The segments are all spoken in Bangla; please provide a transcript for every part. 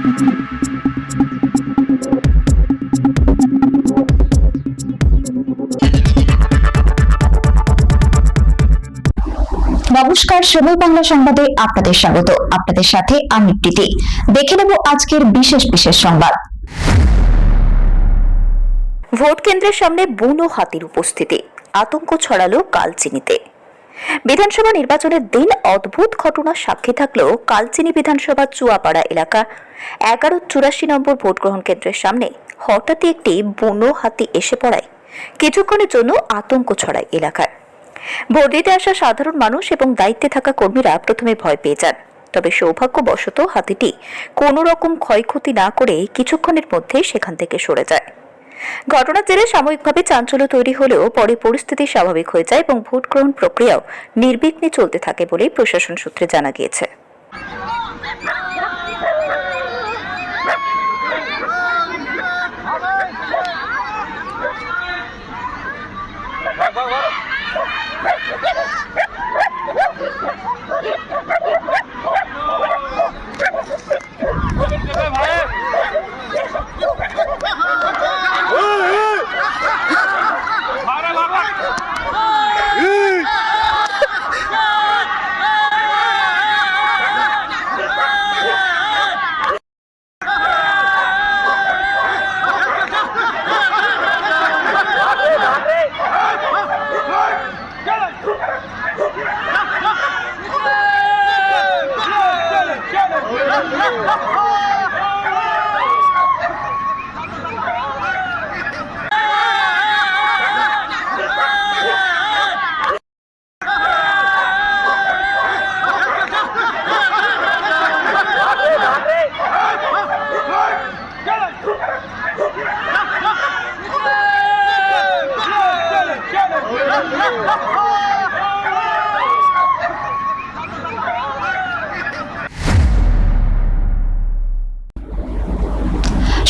নমস্কার, সময় বাংলা সংবাদে আপনাদের স্বাগত। আপনাদের সাথে আমি প্রীতি। দেখে নেব আজকের বিশেষ সংবাদ। ভোট কেন্দ্রের সামনে বুনো হাতির উপস্থিতি, আতঙ্ক ছড়ালো কালচিনিতে। বিধানসভা নির্বাচনের দিন অদ্ভুত ঘটনার সাক্ষী থাকলেও কালচিনি বিধানসভা চুয়াপাড়া এলাকা 1184 নম্বর ভোট গ্রহণ কেন্দ্রের সামনে হঠাৎই একটি বুনো হাতি এসে পড়ায় কিছুক্ষণের জন্য আতঙ্ক ছড়ায় এলাকায়। ভোট দিতে আসা সাধারণ মানুষ এবং দায়িত্বে থাকা কর্মীরা প্রথমে ভয় পেয়ে যান, তবে সৌভাগ্যবশত হাতিটি কোনো রকম ক্ষয়ক্ষতি না করে কিছুক্ষণের মধ্যে সেখান থেকে সরে যায়। ঘটনার জেরে সাময়িকভাবে চাঞ্চল্য তৈরি হলেও পরে পরিস্থিতি স্বাভাবিক হয়ে যায় এবং ভোট গ্রহণ প্রক্রিয়াও নির্বিঘ্নে চলতে থাকে বলে প্রশাসন সূত্রে জানা গিয়েছে।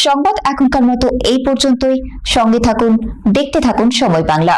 সংবাদ এখনকার মতো এই পর্যন্তই। সঙ্গে থাকুন, দেখতে থাকুন সময় বাংলা।